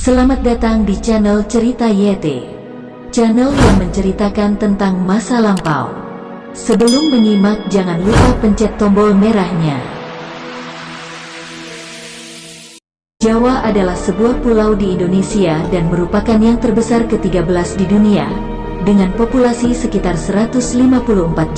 Selamat datang di channel Cerita YT, channel yang menceritakan tentang masa lampau. Sebelum menyimak, jangan lupa pencet tombol merahnya. Jawa adalah sebuah pulau di Indonesia dan merupakan yang terbesar ke-13 di dunia. Dengan populasi sekitar 154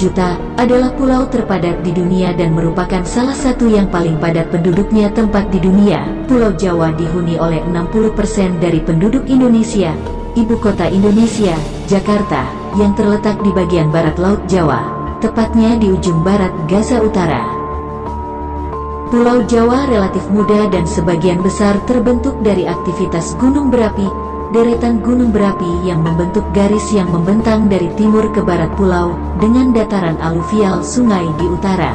juta, adalah pulau terpadat di dunia dan merupakan salah satu yang paling padat penduduknya tempat di dunia. Pulau Jawa dihuni oleh 60% dari penduduk Indonesia. Ibu kota Indonesia, Jakarta, yang terletak di bagian barat Laut Jawa, tepatnya di ujung barat Gaza Utara. Pulau Jawa relatif muda dan sebagian besar terbentuk dari aktivitas gunung berapi, deretan gunung berapi yang membentuk garis yang membentang dari timur ke barat pulau, dengan dataran aluvial sungai di utara.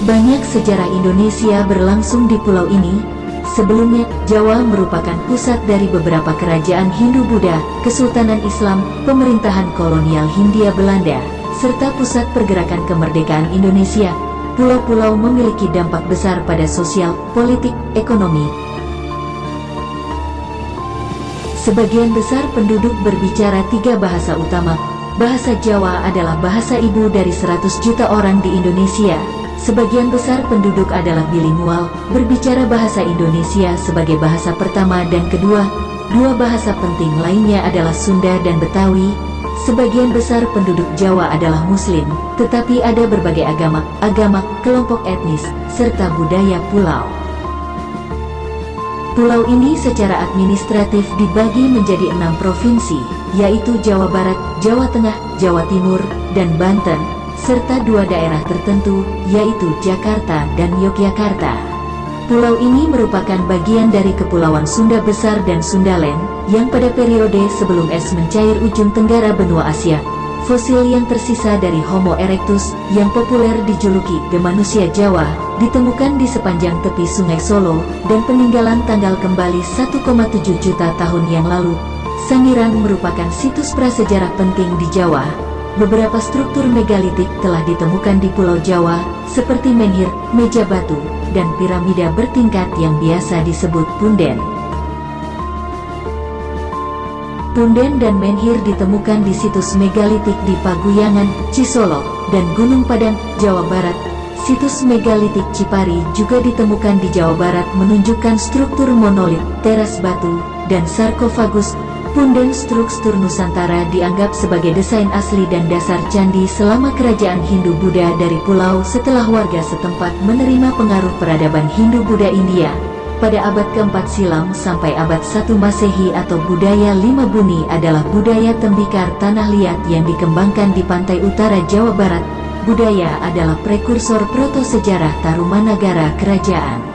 Banyak sejarah Indonesia berlangsung di pulau ini. Sebelumnya, Jawa merupakan pusat dari beberapa kerajaan Hindu-Buddha, Kesultanan Islam, pemerintahan kolonial Hindia Belanda, serta pusat pergerakan kemerdekaan Indonesia. Pulau-pulau memiliki dampak besar pada sosial, politik, ekonomi. Sebagian besar penduduk berbicara 3 bahasa utama. Bahasa Jawa adalah bahasa ibu dari 100 juta orang di Indonesia. Sebagian besar penduduk adalah bilingual, berbicara bahasa Indonesia sebagai bahasa pertama dan kedua. 2 bahasa penting lainnya adalah Sunda dan Betawi. Sebagian besar penduduk Jawa adalah Muslim, tetapi ada berbagai agama, kelompok etnis, serta budaya pulau. Pulau ini secara administratif dibagi menjadi 6 provinsi, yaitu Jawa Barat, Jawa Tengah, Jawa Timur, dan Banten, serta 2 daerah tertentu, yaitu Jakarta dan Yogyakarta. Pulau ini merupakan bagian dari Kepulauan Sunda Besar dan Sundaland, yang pada periode sebelum es mencair ujung tenggara benua Asia. Fosil yang tersisa dari Homo erectus, yang populer dijuluki The Manusia Jawa, ditemukan di sepanjang tepi Sungai Solo, dan peninggalan tanggal kembali 1,7 juta tahun yang lalu. Sangiran merupakan situs prasejarah penting di Jawa. Beberapa struktur megalitik telah ditemukan di Pulau Jawa, seperti menhir, meja batu, dan piramida bertingkat yang biasa disebut punden. Punden dan menhir ditemukan di situs megalitik di Paguyangan, Cisolok, dan Gunung Padang, Jawa Barat. Situs megalitik Cipari juga ditemukan di Jawa Barat menunjukkan struktur monolit, teras batu, dan sarkofagus. Punden struktur Nusantara dianggap sebagai desain asli dan dasar candi selama kerajaan Hindu-Buddha dari pulau setelah warga setempat menerima pengaruh peradaban Hindu-Buddha India. Pada abad ke-4 silam sampai abad 1 Masehi atau budaya Lima Buni adalah budaya tembikar tanah liat yang dikembangkan di pantai utara Jawa Barat. Budaya adalah prekursor proto-sejarah Tarumanagara kerajaan.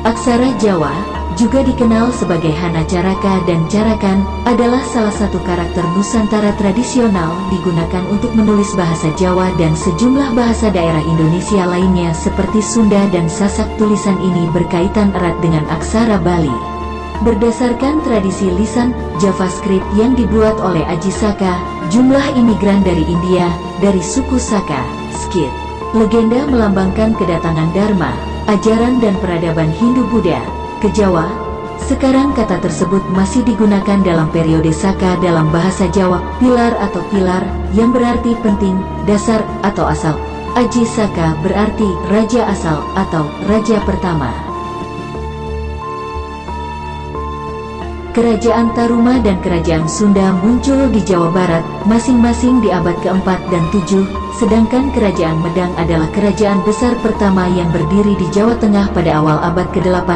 Aksara Jawa, juga dikenal sebagai Hana Caraka dan Carakan, adalah salah satu karakter Nusantara tradisional digunakan untuk menulis bahasa Jawa dan sejumlah bahasa daerah Indonesia lainnya seperti Sunda dan Sasak. Tulisan ini berkaitan erat dengan aksara Bali. Berdasarkan tradisi lisan JavaScript yang dibuat oleh Aji Saka, jumlah imigran dari India, dari suku Saka, Skit. Legenda melambangkan kedatangan Dharma, ajaran dan peradaban Hindu-Buddha ke Jawa. Sekarang kata tersebut masih digunakan dalam periode Saka dalam bahasa Jawa. Pilar atau pilar, yang berarti penting, dasar, atau asal. Aji Saka berarti raja asal atau raja pertama. Kerajaan Taruma dan Kerajaan Sunda muncul di Jawa Barat, masing-masing di abad ke-4 dan 7, sedangkan Kerajaan Medang adalah kerajaan besar pertama yang berdiri di Jawa Tengah pada awal abad ke-8.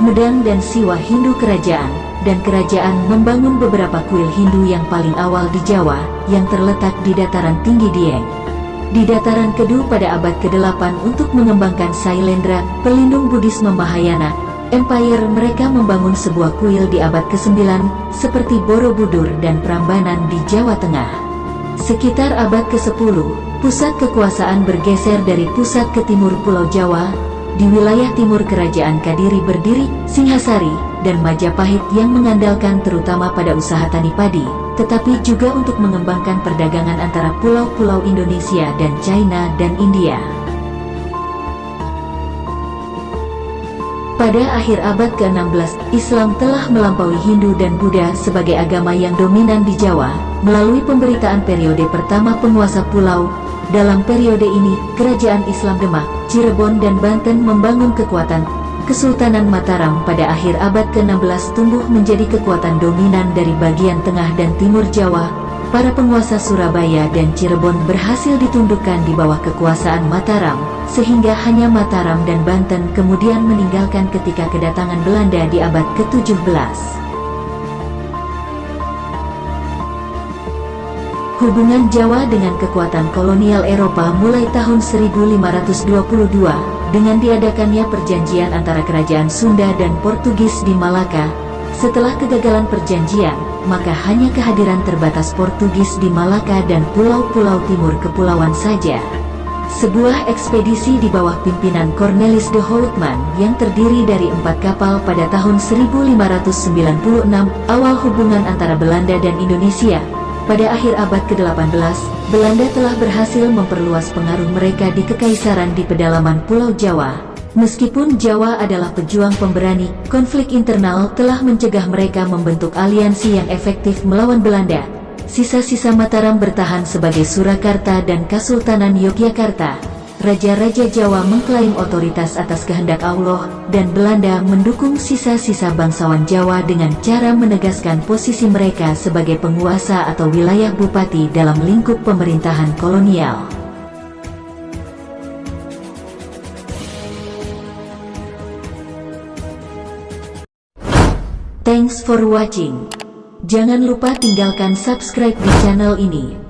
Medang dan Siwa Hindu kerajaan, dan kerajaan membangun beberapa kuil Hindu yang paling awal di Jawa, yang terletak di dataran tinggi Dieng. Di dataran Kedu pada abad ke-8 untuk mengembangkan Sailendra, pelindung Buddhisme Mahayana Empire, mereka membangun sebuah kuil di abad ke-9, seperti Borobudur dan Prambanan di Jawa Tengah. Sekitar abad ke-10, pusat kekuasaan bergeser dari pusat ke timur Pulau Jawa. Di wilayah timur Kerajaan Kadiri berdiri Singhasari dan Majapahit yang mengandalkan terutama pada usaha tani padi. tetapi juga untuk mengembangkan perdagangan antara pulau-pulau Indonesia dan China dan India. Pada akhir abad ke-16, Islam telah melampaui Hindu dan Buddha sebagai agama yang dominan di Jawa, melalui pemberitaan periode pertama penguasa pulau. Dalam periode ini, kerajaan Islam Demak, Cirebon dan Banten membangun kekuatan. Kesultanan Mataram pada akhir abad ke-16 tumbuh menjadi kekuatan dominan dari bagian tengah dan timur Jawa. Para penguasa Surabaya dan Cirebon berhasil ditundukkan di bawah kekuasaan Mataram, sehingga hanya Mataram dan Banten kemudian meninggalkan ketika kedatangan Belanda di abad ke-17. Hubungan Jawa dengan kekuatan kolonial Eropa mulai tahun 1522, dengan diadakannya perjanjian antara kerajaan Sunda dan Portugis di Malaka. Setelah kegagalan perjanjian, maka hanya kehadiran terbatas Portugis di Malaka dan pulau-pulau timur kepulauan saja. Sebuah ekspedisi di bawah pimpinan Cornelis de Houtman yang terdiri dari 4 kapal pada tahun 1596, awal hubungan antara Belanda dan Indonesia. Pada akhir abad ke-18, Belanda telah berhasil memperluas pengaruh mereka di kekaisaran di pedalaman Pulau Jawa. Meskipun Jawa adalah pejuang pemberani, konflik internal telah mencegah mereka membentuk aliansi yang efektif melawan Belanda. Sisa-sisa Mataram bertahan sebagai Surakarta dan Kasultanan Yogyakarta. Raja-raja Jawa mengklaim otoritas atas kehendak Allah, dan Belanda mendukung sisa-sisa bangsawan Jawa dengan cara menegaskan posisi mereka sebagai penguasa atau wilayah bupati dalam lingkup pemerintahan kolonial. Thanks for watching. Jangan lupa tinggalkan subscribe di channel ini.